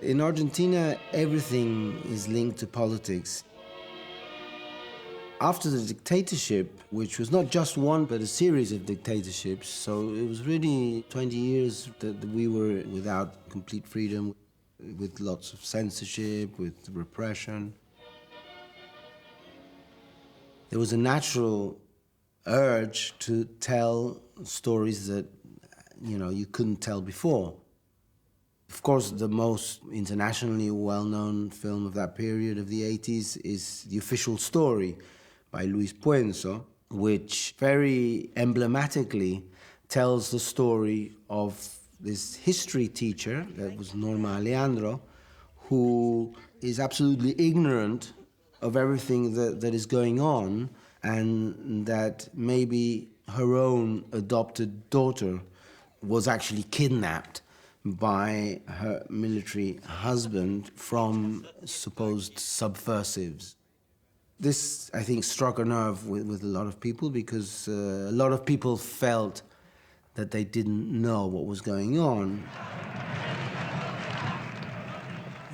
In Argentina, everything is linked to politics. After the dictatorship, which was not just one, but a series of dictatorships, so it was really 20 years that we were without complete freedom, with lots of censorship, with repression. There was a natural urge to tell stories that, you couldn't tell before. Of course, the most internationally well-known film of that period of the 80s is The Official Story by Luis Puenzo, which very emblematically tells the story of this history teacher, that was Norma Aleandro, who is absolutely ignorant of everything that is going on, and that maybe her own adopted daughter was actually kidnapped by her military husband from supposed subversives. This, I think, struck a nerve with a lot of people, because a lot of people felt that they didn't know what was going on.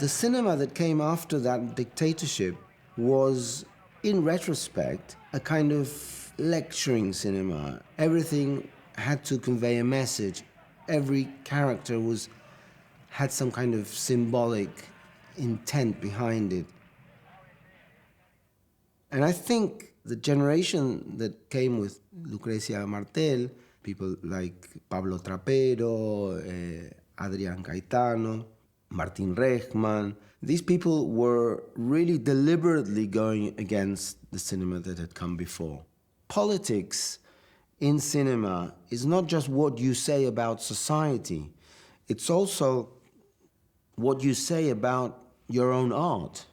The cinema that came after that dictatorship was, in retrospect, a kind of lecturing cinema. Everything had to convey a message. Every character had some kind of symbolic intent behind it. And I think the generation that came with Lucrecia Martel, people like Pablo Trapero, Adrián Caetano, Martín Rechman, these people were really deliberately going against the cinema that had come before. Politics in cinema is not just what you say about society, it's also what you say about your own art.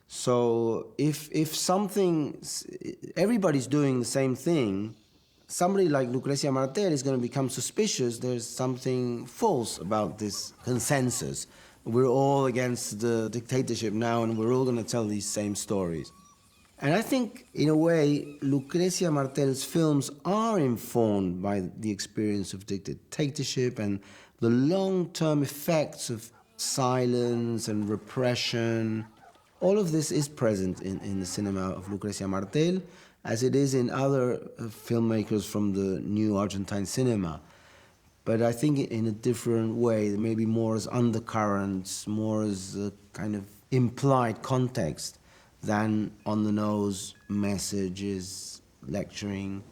So if something, everybody's doing the same thing, somebody like Lucrecia Martel is going to become suspicious. There's something false about this consensus. We're all against the dictatorship now, and we're all going to tell these same stories. And I think, in a way, Lucrecia Martel's films are informed by the experience of dictatorship and the long-term effects of silence and repression. All of this is present in the cinema of Lucrecia Martel, as it is in other filmmakers from the new Argentine cinema. But I think in a different way, maybe more as undercurrents, more as a kind of implied context than on-the-nose messages, lecturing.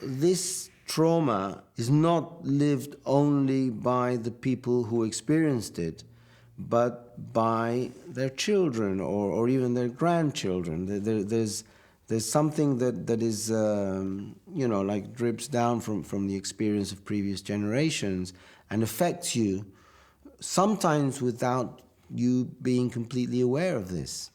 This trauma is not lived only by the people who experienced it, but by their children or even their grandchildren. There's something that is, like drips down from the experience of previous generations and affects you, sometimes without you being completely aware of this.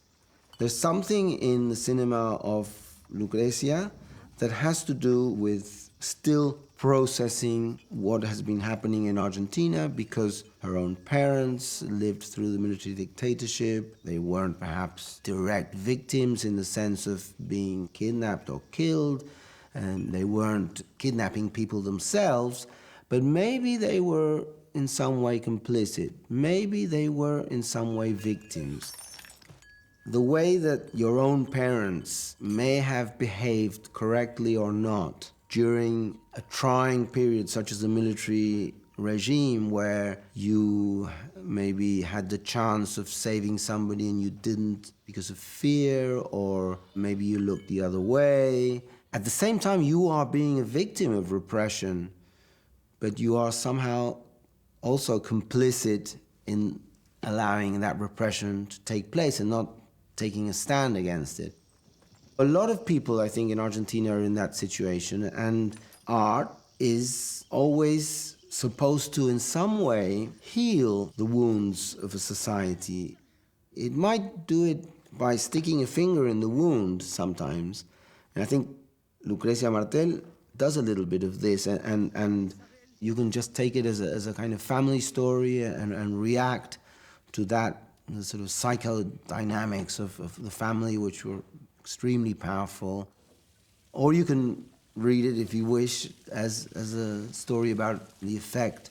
There's something in the cinema of Lucrecia that has to do with still processing what has been happening in Argentina, because her own parents lived through the military dictatorship. They weren't perhaps direct victims in the sense of being kidnapped or killed, and they weren't kidnapping people themselves, but maybe they were in some way complicit. Maybe they were in some way victims. The way that your own parents may have behaved correctly or not during a trying period such as the military regime, where you maybe had the chance of saving somebody and you didn't because of fear, or maybe you looked the other way. At the same time, you are being a victim of repression, but you are somehow also complicit in allowing that repression to take place and not taking a stand against it. A lot of people, I think, in Argentina are in that situation, and art is always supposed to, in some way, heal the wounds of a society. It might do it by sticking a finger in the wound sometimes, and I think Lucrecia Martel does a little bit of this, and you can just take it as a kind of family story and react to that, the sort of psychodynamics of the family, which were extremely powerful. Or you can read it if you wish as a story about the effect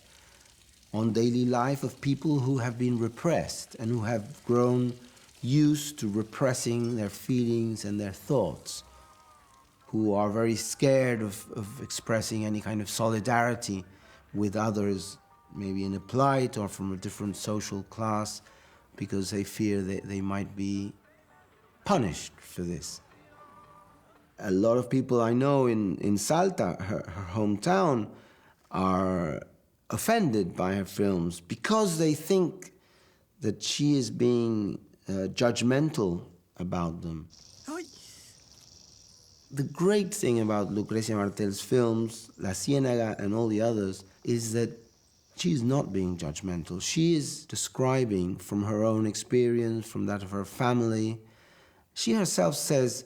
on daily life of people who have been repressed and who have grown used to repressing their feelings and their thoughts, who are very scared of expressing any kind of solidarity with others, maybe in a plight or from a different social class, because they fear that they might be punished for this. A lot of people I know in Salta, her hometown, are offended by her films because they think that she is being judgmental about them. The great thing about Lucrecia Martel's films, La Cienaga and all the others, is that she's not being judgmental. She is describing from her own experience, from that of her family. She herself says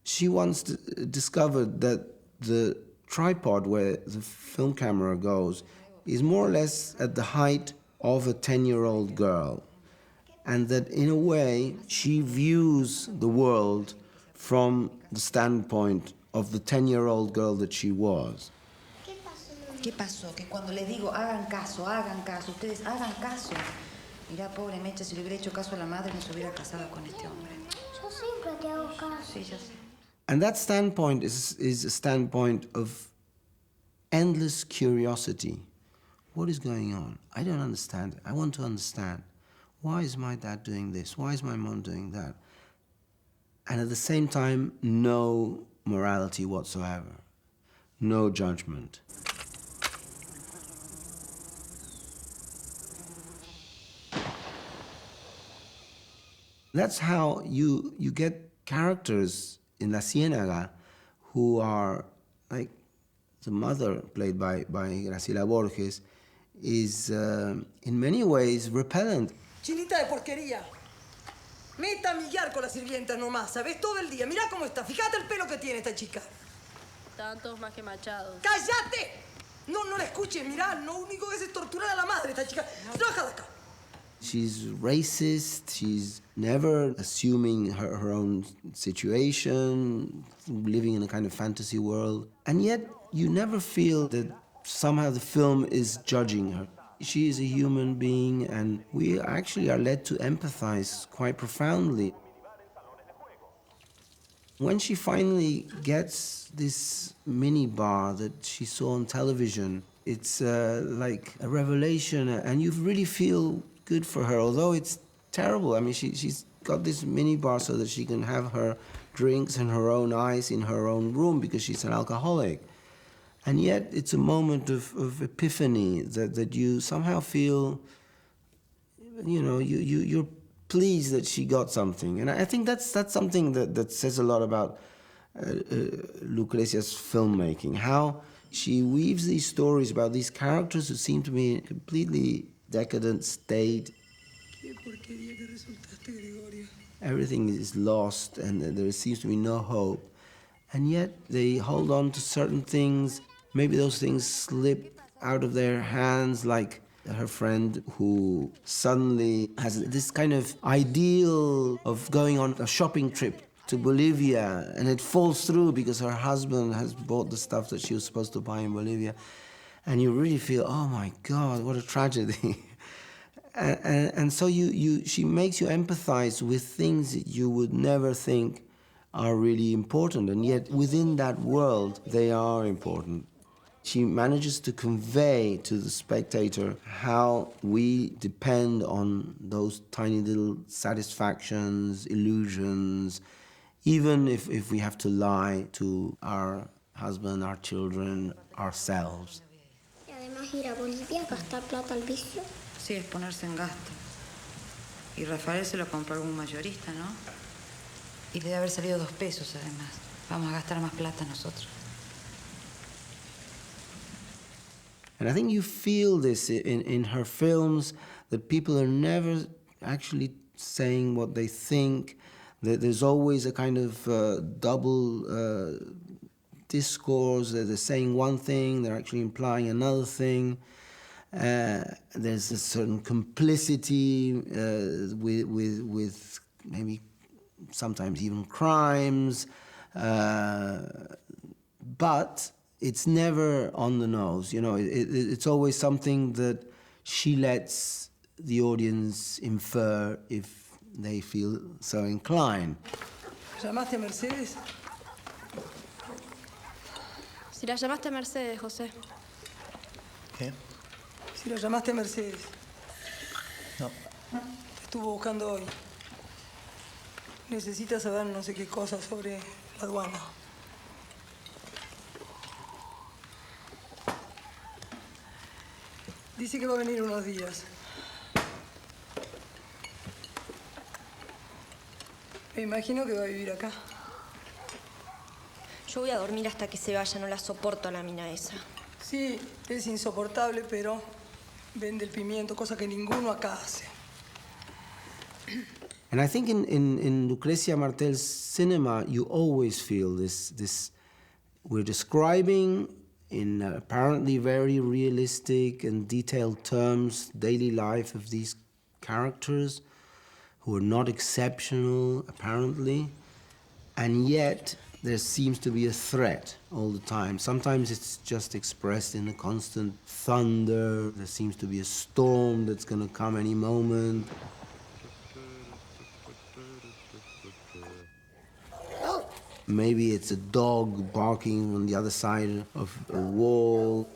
she once discovered that the tripod where the film camera goes is more or less at the height of a 10-year-old girl, and that in a way she views the world from the standpoint of the 10-year-old girl that she was. ¿Qué pasó? Que cuando les digo hagan caso, ustedes hagan caso. Mirá, pobre Mecha, si le hubiera hecho caso a la madre no se hubiera casado con este hombre. Yo siempre te hago caso. Sí, ya sé. And that standpoint is a standpoint of endless curiosity. What is going on? I don't understand it. I want to understand. Why is my dad doing this? Why is my mom doing that? And at the same time, no morality whatsoever. No judgment. That's how you get characters in La Cienaga who are like the mother, played by Graciela Borges, is in many ways repellent. Chinita de porquería. Meta a millar con la sirvienta nomás, ¿sabes? Todo el día. Mirá cómo está. Fíjate el pelo que tiene esta chica. Tantos más que machados. ¡Cállate! No la escuches, mirá. Lo único que hace es torturar a la madre esta chica. ¡Baja de acá! She's racist, she's never assuming her own situation, living in a kind of fantasy world. And yet, you never feel that somehow the film is judging her. She is a human being, and we actually are led to empathize quite profoundly. When she finally gets this mini bar that she saw on television, it's like a revelation, and you really feel good for her, although it's terrible. I mean, she's got this mini bar so that she can have her drinks and her own ice in her own room because she's an alcoholic. And yet it's a moment of epiphany that you somehow feel, you know, you're pleased that she got something. And I think that's something that says a lot about Lucrecia's filmmaking, how she weaves these stories about these characters who seem to be completely decadent state. Everything is lost and there seems to be no hope. And yet they hold on to certain things. Maybe those things slip out of their hands, like her friend who suddenly has this kind of ideal of going on a shopping trip to Bolivia, and it falls through because her husband has bought the stuff that she was supposed to buy in Bolivia. And you really feel, oh my God, what a tragedy. and so she makes you empathize with things that you would never think are really important, and yet within that world, they are important. She manages to convey to the spectator how we depend on those tiny little satisfactions, illusions, even if we have to lie to our husband, our children, ourselves. Y además ir a Bolivia, gastar plata al vicio. Sí, es ponerse en gasto. Y Rafael se lo compró algún mayorista, ¿no? Y debe haber salido 2 pesos, además. Vamos a gastar más plata nosotros. And I think you feel this in her films, that people are never actually saying what they think, that there's always a kind of double discourse, that they're saying one thing, they're actually implying another thing. There's a certain complicity with maybe sometimes even crimes. but it's never on the nose. You know, it's always something that she lets the audience infer if they feel so inclined. ¿Llamaste a Mercedes? Si la llamaste a Mercedes, José. ¿Qué? Si la llamaste a Mercedes. No. Te estuvo buscando hoy. Necesita saber no sé qué cosa sobre la aduana. Dice que va a venir unos días. Me imagino que va a vivir acá. Yo voy a dormir hasta que se vaya, no la soporto a la mina esa. Sí, es insoportable, pero vende el pimiento, cosa que ninguno acá hace. And I think in Lucrecia Martel's cinema, you always feel this we're describing in apparently very realistic and detailed terms daily life of these characters who are not exceptional, apparently, and yet there seems to be a threat all the time. Sometimes it's just expressed in a constant thunder. There seems to be a storm that's going to come any moment. Maybe it's a dog barking on the other side of a wall.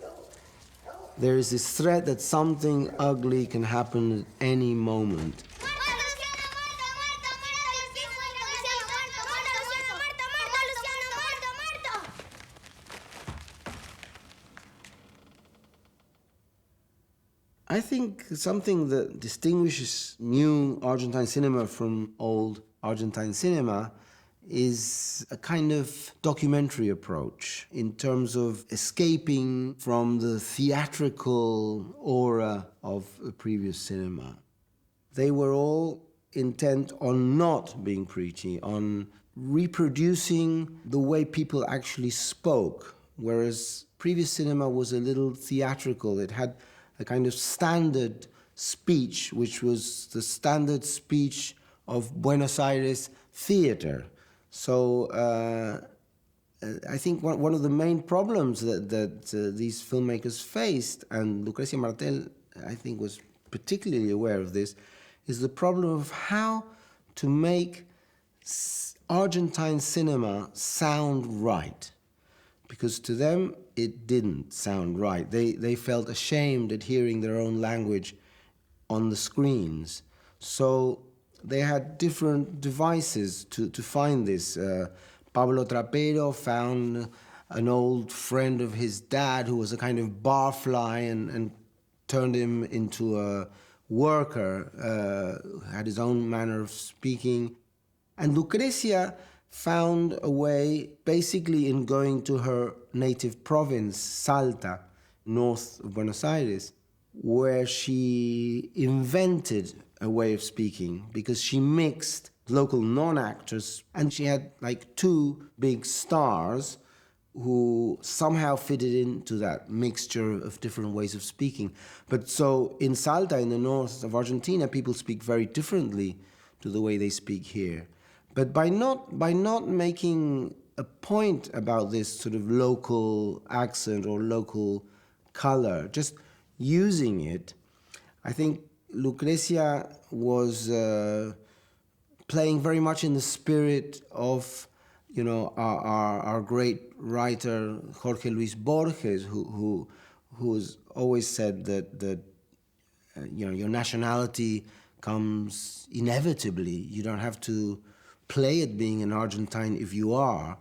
There is this threat that something ugly can happen at any moment. I think something that distinguishes new Argentine cinema from old Argentine cinema is a kind of documentary approach in terms of escaping from the theatrical aura of the previous cinema. They were all intent on not being preachy, on reproducing the way people actually spoke, whereas previous cinema was a little theatrical. It had a kind of standard speech, which was the standard speech of Buenos Aires theater. So I think one of the main problems that these filmmakers faced, and Lucrecia Martel, I think, was particularly aware of this, is the problem of how to make Argentine cinema sound right. Because to them, it didn't sound right. They felt ashamed at hearing their own language on the screens. So they had different devices to find this. Pablo Trapero found an old friend of his dad who was a kind of barfly and turned him into a worker, had his own manner of speaking. And Lucrecia found a way, basically in going to her native province, Salta, north of Buenos Aires, where she invented a way of speaking because she mixed local non-actors, and she had like two big stars who somehow fitted into that mixture of different ways of speaking. But so in Salta, in the north of Argentina, people speak very differently to the way they speak here. But by not making a point about this sort of local accent or local color, just using it, I think Lucrecia was playing very much in the spirit of, you know, our great writer Jorge Luis Borges, who has always said that you know, your nationality comes inevitably. You don't have to play at being an Argentine if you are.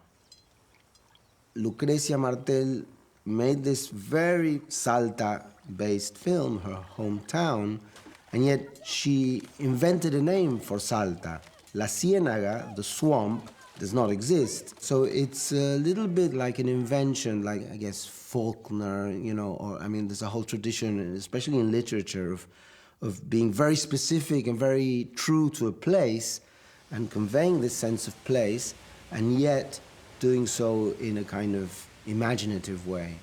Lucrecia Martel made this very Salta-based film, her hometown, and yet she invented a name for Salta. La Cienaga, the swamp, does not exist. So it's a little bit like an invention, like, I guess, Faulkner, you know, or, I mean, there's a whole tradition, especially in literature, of being very specific and very true to a place and conveying this sense of place, and yet doing so in a kind of imaginative way.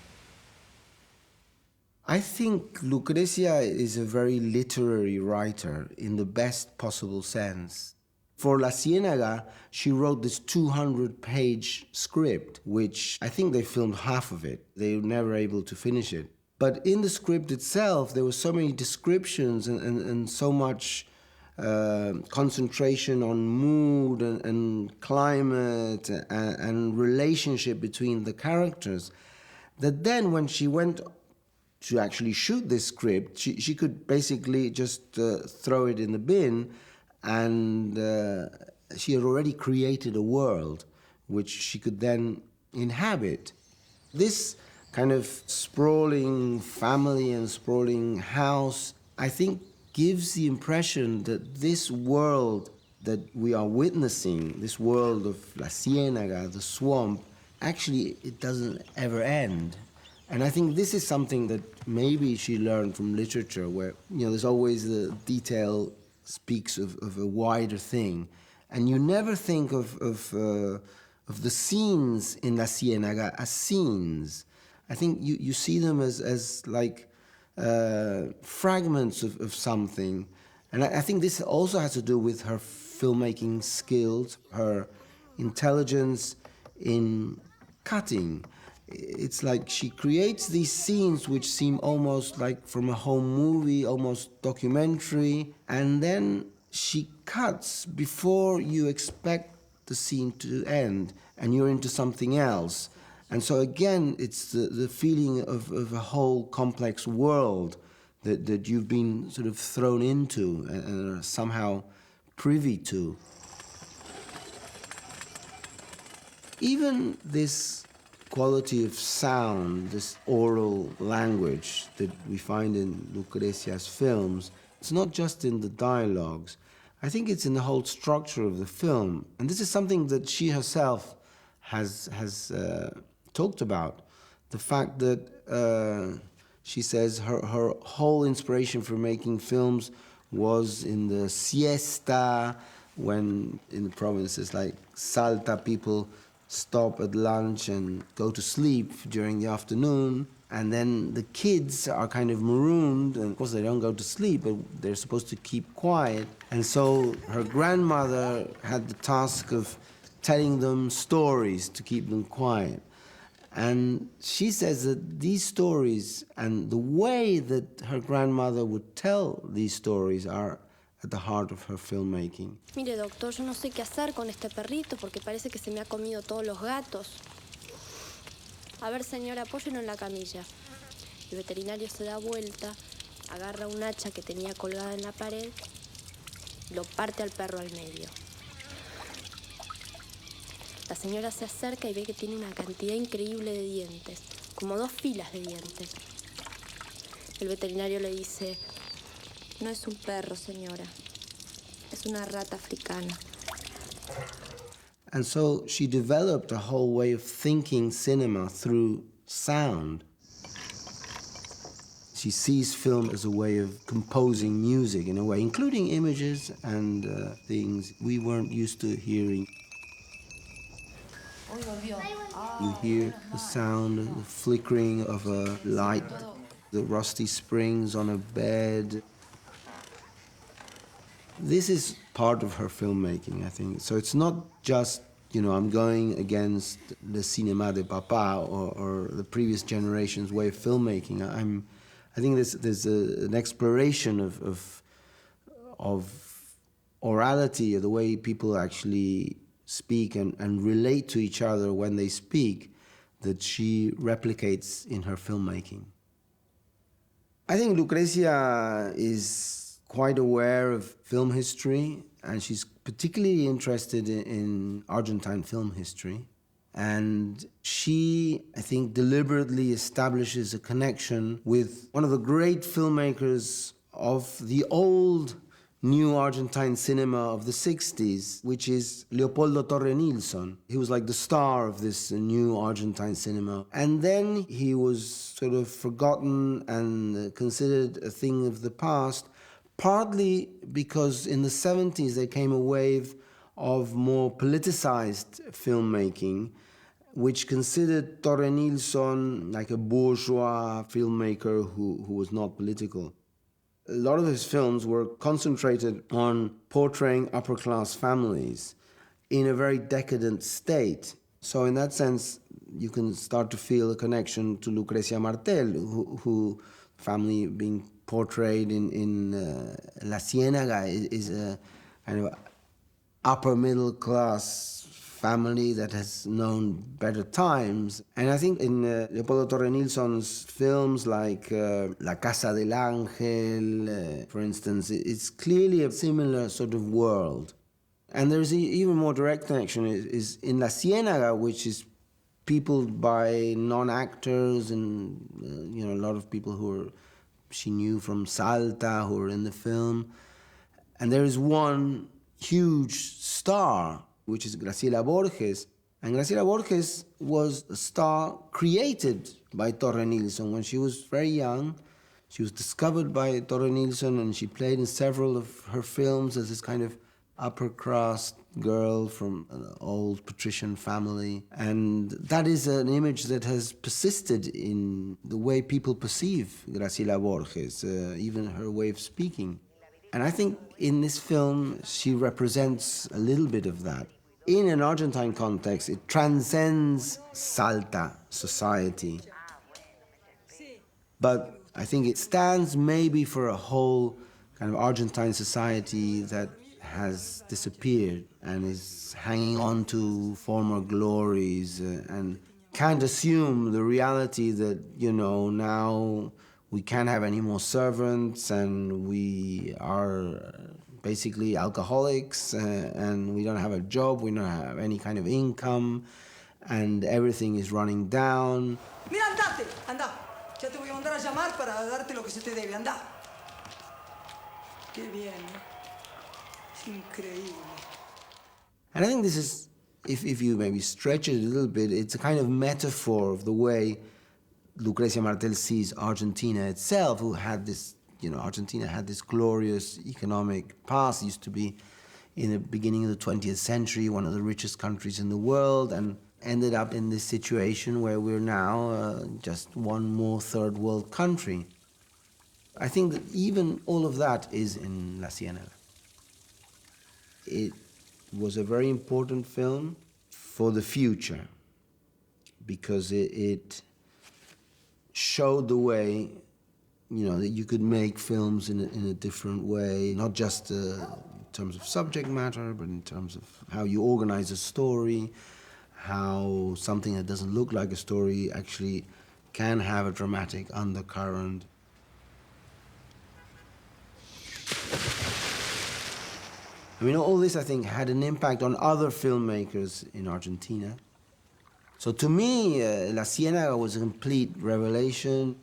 I think Lucrecia is a very literary writer in the best possible sense. For La Cienaga, she wrote this 200-page script, which I think they filmed half of it. They were never able to finish it. But in the script itself, there were so many descriptions and so much concentration on mood and climate and relationship between the characters, that then when she went to actually shoot this script, she could basically just throw it in the bin, and she had already created a world which she could then inhabit. This kind of sprawling family and sprawling house, I think, gives the impression that this world that we are witnessing, this world of La Cienaga, the swamp, actually it doesn't ever end. And I think this is something that maybe she learned from literature, where there's always the detail speaks of a wider thing, and you never think of the scenes in La Cienaga as scenes. I think you see them as like fragments of something. And I think this also has to do with her filmmaking skills, her intelligence in cutting. It's like she creates these scenes which seem almost like from a home movie, almost documentary, and then she cuts before you expect the scene to end, and you're into something else. And so again, it's the feeling of a whole complex world that you've been sort of thrown into and are somehow privy to. Even this quality of sound, this oral language that we find in Lucrezia's films, it's not just in the dialogues. I think it's in the whole structure of the film. And this is something that she herself has talked about. The fact that she says her whole inspiration for making films was in the siesta, when in the provinces like Salta, people stop at lunch and go to sleep during the afternoon, and then the kids are kind of marooned, and of course they don't go to sleep, but they're supposed to keep quiet. And so her grandmother had the task of telling them stories to keep them quiet. And she says that these stories and the way that her grandmother would tell these stories are at the heart of her filmmaking. Mire, doctor, yo no sé qué hacer con este perrito porque parece que se me ha comido todos los gatos. A ver, señora, apóyelo en la camilla. El veterinario se da vuelta, agarra un hacha que tenía colgada en la pared y lo parte al perro al medio. La señora se acerca y ve que tiene una cantidad increíble de dientes, como 2 filas de dientes. El veterinario le dice: no es un perro, señora, es una rata africana. And so she developed a whole way of thinking cinema through sound. She sees film as a way of composing music in a way, including images and things we weren't used to hearing. You hear the sound, the flickering of a light, the rusty springs on a bed. This is part of her filmmaking, I think. So it's not just, I'm going against the cinéma de papa or the previous generation's way of filmmaking. I think there's an exploration of orality, the way people actually speak and relate to each other when they speak, that she replicates in her filmmaking. I think Lucrezia is quite aware of film history, and she's particularly interested in Argentine film history. And she, I think, deliberately establishes a connection with one of the great filmmakers of the old new Argentine cinema of the 60s, which is Leopoldo Torre Nilsson. He was like the star of this new Argentine cinema. And then he was sort of forgotten and considered a thing of the past, partly because in the 70s there came a wave of more politicized filmmaking, which considered Torre Nilsson like a bourgeois filmmaker who was not political. A lot of his films were concentrated on portraying upper-class families in a very decadent state. So in that sense, you can start to feel a connection to Lucrecia Martel, who family being portrayed in La Cienaga is a kind of upper middle class family that has known better times. And I think in Leopoldo Torre Nilsson's films like La Casa del Ángel, for instance, it's clearly a similar sort of world. And there's an even more direct connection is in La Cienaga, which is peopled by non-actors and a lot of people she knew from Salta who were in the film. And there is one huge star, which is Graciela Borges. And Graciela Borges was a star created by Torre Nilsson. When she was very young, she was discovered by Torre Nilsson, and she played in several of her films as this kind of upper-class girl from an old patrician family. And that is an image that has persisted in the way people perceive Graciela Borges, even her way of speaking. And I think in this film, she represents a little bit of that. In an Argentine context, it transcends Salta society. But I think it stands maybe for a whole kind of Argentine society that has disappeared and is hanging on to former glories and can't assume the reality that, now we can't have any more servants and we are basically alcoholics and we don't have a job, we don't have any kind of income and everything is running down. Mira, andate, anda. Ya te voy a mandar a llamar para darte lo que se te debe, anda. Qué bien, ¿eh? Es increíble. And I think this is, if you maybe stretch it a little bit, it's a kind of metaphor of the way Lucrecia Martel sees Argentina itself, who had this, Argentina had this glorious economic past. It used to be, in the beginning of the 20th century, one of the richest countries in the world, and ended up in this situation where we're now just one more third world country. I think that even all of that is in La Cienaga. It was a very important film for the future because it showed the way, that you could make films in a different way, not just in terms of subject matter, but in terms of how you organize a story, how something that doesn't look like a story actually can have a dramatic undercurrent. All this, I think, had an impact on other filmmakers in Argentina. So to me, La Cienaga was a complete revelation.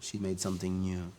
She made something new.